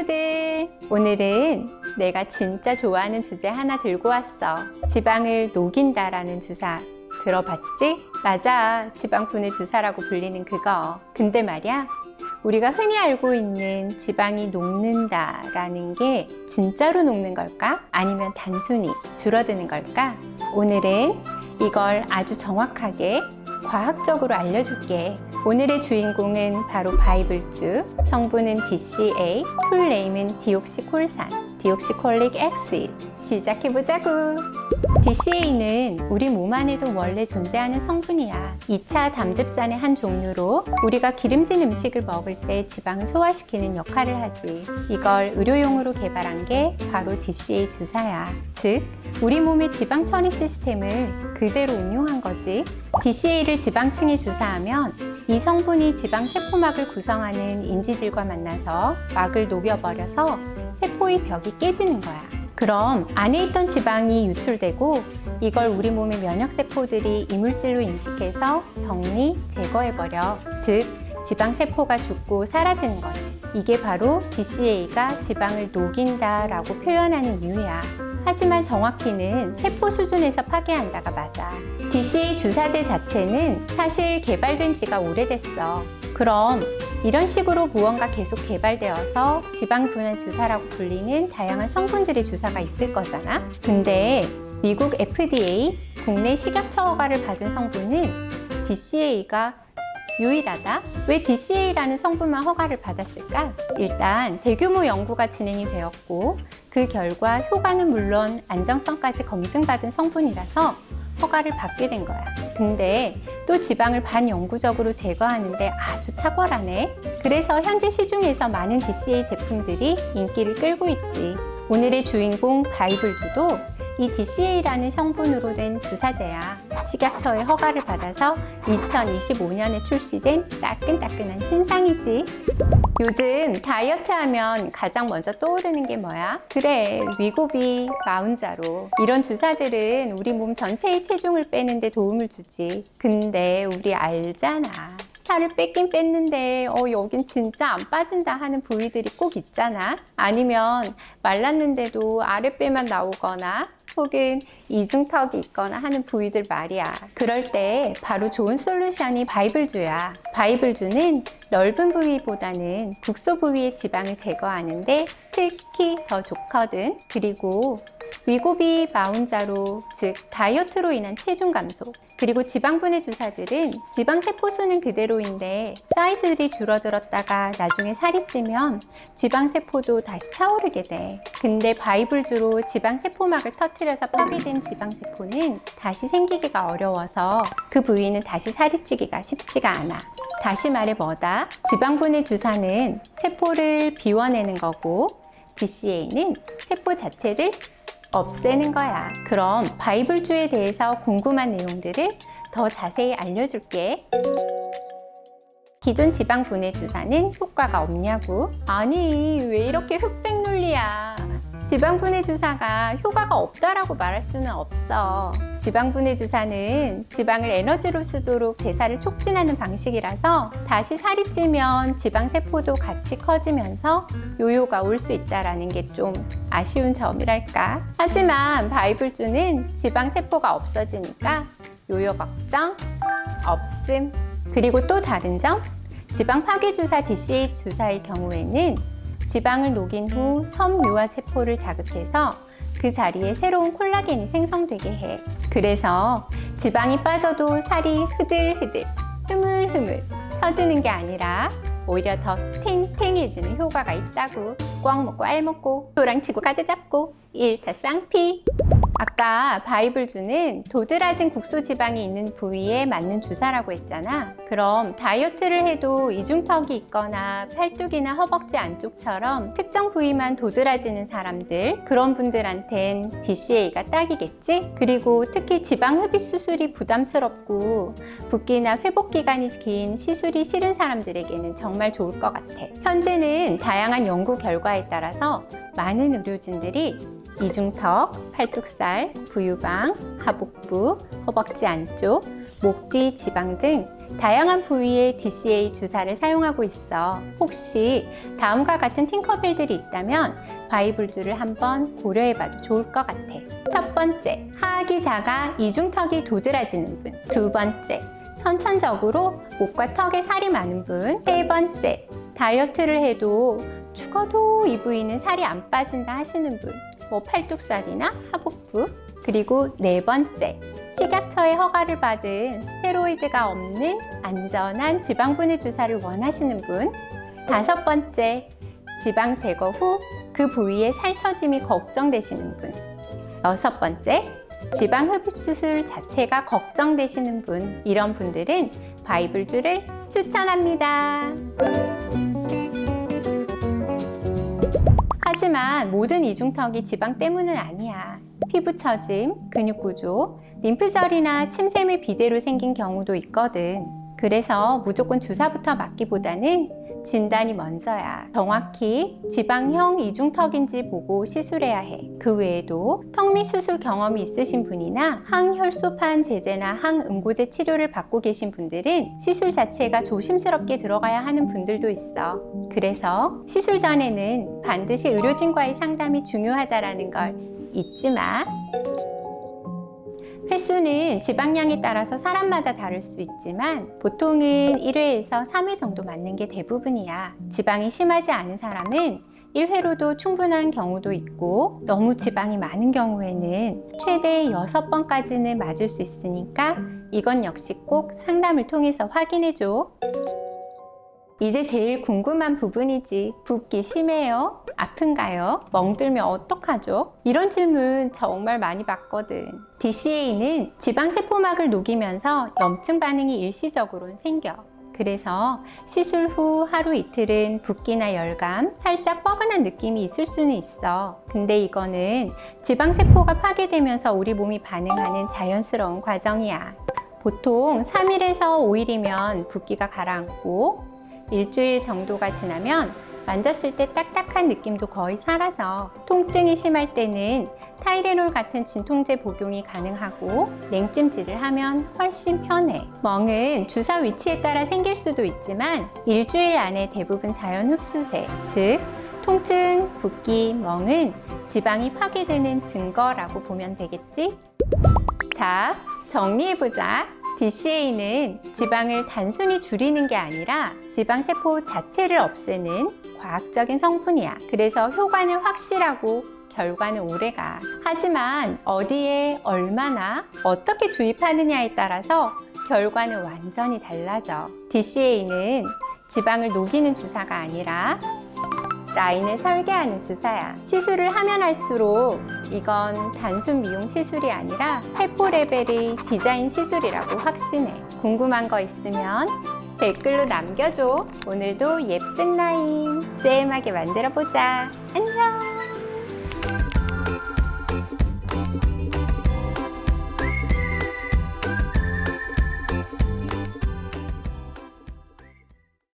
친구들, 오늘은 내가 진짜 좋아하는 주제 하나 들고 왔어. 지방을 녹인다라는 주사 들어봤지? 맞아, 지방 분해 주사라고 불리는 그거. 근데 말이야, 우리가 흔히 알고 있는 지방이 녹는다라는 게 진짜로 녹는 걸까? 아니면 단순히 줄어드는 걸까? 오늘은 이걸 아주 정확하게 과학적으로 알려줄게. 오늘의 주인공은 바로 바이블주, 성분은 DCA, 풀네임은 디옥시콜산, 디옥시콜릭 액시드. 시작해보자고. DCA는 우리 몸 안에도 원래 존재하는 성분이야. 2차 담즙산의 한 종류로 우리가 기름진 음식을 먹을 때 지방을 소화시키는 역할을 하지. 이걸 의료용으로 개발한 게 바로 DCA 주사야. 즉, 우리 몸의 지방 처리 시스템을 그대로 응용한 거지. DCA를 지방층에 주사하면 이 성분이 지방 세포막을 구성하는 인지질과 만나서 막을 녹여버려서 세포의 벽이 깨지는 거야. 그럼 안에 있던 지방이 유출되고 이걸 우리 몸의 면역세포들이 이물질로 인식해서 정리, 제거해버려. 즉, 지방세포가 죽고 사라지는 거지. 이게 바로 DCA가 지방을 녹인다라고 표현하는 이유야. 하지만 정확히는 세포 수준에서 파괴한다가 맞아. DCA 주사제 자체는 사실 개발된 지가 오래됐어. 그럼 이런 식으로 무언가 계속 개발되어서 지방 분해 주사라고 불리는 다양한 성분들의 주사가 있을 거잖아. 근데 미국 FDA, 국내 식약처 허가를 받은 성분은 DCA가 유일하다? 왜 DCA라는 성분만 허가를 받았을까? 일단 대규모 연구가 진행이 되었고 그 결과 효과는 물론 안정성까지 검증받은 성분이라서 허가를 받게 된 거야. 근데 또 지방을 반영구적으로 제거하는데 아주 탁월하네. 그래서 현재 시중에서 많은 DCA 제품들이 인기를 끌고 있지. 오늘의 주인공 바이블주도 이 DCA라는 성분으로 된 주사제야. 식약처의 허가를 받아서 2025년에 출시된 따끈따끈한 신상이지. 요즘 다이어트 하면 가장 먼저 떠오르는 게 뭐야? 그래, 위고비, 마운자로. 이런 주사들은 우리 몸 전체의 체중을 빼는 데 도움을 주지. 근데 우리 알잖아. 살을 뺐긴 뺐는데 여긴 진짜 안 빠진다 하는 부위들이 꼭 있잖아. 아니면 말랐는데도 아랫배만 나오거나 혹은 이중턱이 있거나 하는 부위들 말이야. 그럴 때 바로 좋은 솔루션이 바이블주야. 바이블주는 넓은 부위보다는 국소 부위의 지방을 제거하는데 특히 더 좋거든. 그리고 위고비 마운자로, 즉 다이어트로 인한 체중 감소, 그리고 지방 분해 주사들은 지방 세포 수는 그대로인데 사이즈들이 줄어들었다가 나중에 살이 찌면 지방 세포도 다시 차오르게 돼. 근데 바이블주로 지방 세포막을 터뜨려서 파괴된 지방 세포는 다시 생기기가 어려워서 그 부위는 다시 살이 찌기가 쉽지가 않아. 다시 말해 뭐다? 지방 분해 주사는 세포를 비워내는 거고 DCA는 세포 자체를 없애는 거야. 그럼 바이블주에 대해서 궁금한 내용들을 더 자세히 알려줄게. 기존 지방 분해 주사는 효과가 없냐고? 아니, 왜 이렇게 흑백 논리야. 지방 분해 주사가 효과가 없다라고 말할 수는 없어. 지방 분해 주사는 지방을 에너지로 쓰도록 대사를 촉진하는 방식이라서 다시 살이 찌면 지방 세포도 같이 커지면서 요요가 올 수 있다라는 게 좀 아쉬운 점이랄까. 하지만 바이블주는 지방 세포가 없어지니까 요요 걱정 없음. 그리고 또 다른 점, 지방 파괴 주사 DCA 주사의 경우에는 지방을 녹인 후 섬유화 세포를 자극해서 그 자리에 새로운 콜라겐이 생성되게 해. 그래서 지방이 빠져도 살이 흐들흐들, 흐물흐물 처지는 게 아니라 오히려 더 탱탱해지는 효과가 있다고. 꽉 먹고 알 먹고 도랑치고 가재 잡고 일타쌍피. 아까 바이블주는 도드라진 국소 지방이 있는 부위에 맞는 주사라고 했잖아. 그럼 다이어트를 해도 이중턱이 있거나 팔뚝이나 허벅지 안쪽처럼 특정 부위만 도드라지는 사람들, 그런 분들한텐 DCA가 딱이겠지? 그리고 특히 지방 흡입 수술이 부담스럽고 붓기나 회복 기간이 긴 시술이 싫은 사람들에게는 정말 좋을 것 같아. 현재는 다양한 연구 결과에 따라서 많은 의료진들이 이중턱, 팔뚝살, 부유방, 하복부, 허벅지 안쪽, 목 뒤 지방 등 다양한 부위의 DCA 주사를 사용하고 있어. 혹시 다음과 같은 팅커벨들이 있다면 바이블주를 한번 고려해봐도 좋을 것 같아. 첫 번째, 하악이 작아 이중턱이 도드라지는 분. 두 번째, 선천적으로 목과 턱에 살이 많은 분. 세 번째, 다이어트를 해도 죽어도 이 부위는 살이 안 빠진다 하시는 분. 팔뚝살이나 하복부. 그리고 네 번째, 식약처의 허가를 받은 스테로이드가 없는 안전한 지방분해 주사를 원하시는 분. 다섯 번째, 지방 제거 후 그 부위에 살 처짐이 걱정되시는 분. 여섯 번째, 지방 흡입 수술 자체가 걱정되시는 분. 이런 분들은 바이블주를 추천합니다. 하지만 모든 이중턱이 지방 때문은 아니야. 피부 처짐, 근육 구조, 림프절이나 침샘의 비대로 생긴 경우도 있거든. 그래서 무조건 주사부터 맞기보다는 진단이 먼저야. 정확히 지방형 이중턱인지 보고 시술해야 해. 그 외에도 턱밑 수술 경험이 있으신 분이나 항혈소판 제제나 항응고제 치료를 받고 계신 분들은 시술 자체가 조심스럽게 들어가야 하는 분들도 있어. 그래서 시술 전에는 반드시 의료진과의 상담이 중요하다는 걸 잊지 마. 횟수는 지방량에 따라서 사람마다 다를 수 있지만 보통은 1회에서 3회 정도 맞는 게 대부분이야. 지방이 심하지 않은 사람은 1회로도 충분한 경우도 있고 너무 지방이 많은 경우에는 최대 6번까지는 맞을 수 있으니까 이건 역시 꼭 상담을 통해서 확인해줘. 이제 제일 궁금한 부분이지. 붓기 심해요? 아픈가요? 멍들면 어떡하죠? 이런 질문 정말 많이 받거든. DCA는 지방세포막을 녹이면서 염증 반응이 일시적으로는 생겨. 그래서 시술 후 하루 이틀은 붓기나 열감, 살짝 뻐근한 느낌이 있을 수는 있어. 근데 이거는 지방세포가 파괴되면서 우리 몸이 반응하는 자연스러운 과정이야. 보통 3일에서 5일이면 붓기가 가라앉고 일주일 정도가 지나면 만졌을 때 딱딱한 느낌도 거의 사라져. 통증이 심할 때는 타이레놀 같은 진통제 복용이 가능하고 냉찜질을 하면 훨씬 편해. 멍은 주사 위치에 따라 생길 수도 있지만 일주일 안에 대부분 자연 흡수돼. 즉, 통증, 붓기, 멍은 지방이 파괴되는 증거라고 보면 되겠지? 자, 정리해보자. DCA는 지방을 단순히 줄이는 게 아니라 지방세포 자체를 없애는 과학적인 성분이야. 그래서 효과는 확실하고 결과는 오래가. 하지만 어디에 얼마나 어떻게 주입하느냐에 따라서 결과는 완전히 달라져. DCA는 지방을 녹이는 주사가 아니라 라인을 설계하는 주사야. 시술을 하면 할수록 이건 단순 미용 시술이 아니라 세포 레벨의 디자인 시술이라고 확신해. 궁금한 거 있으면 댓글로 남겨줘. 오늘도 예쁜 라인 쌤하게 만들어 보자. 안녕.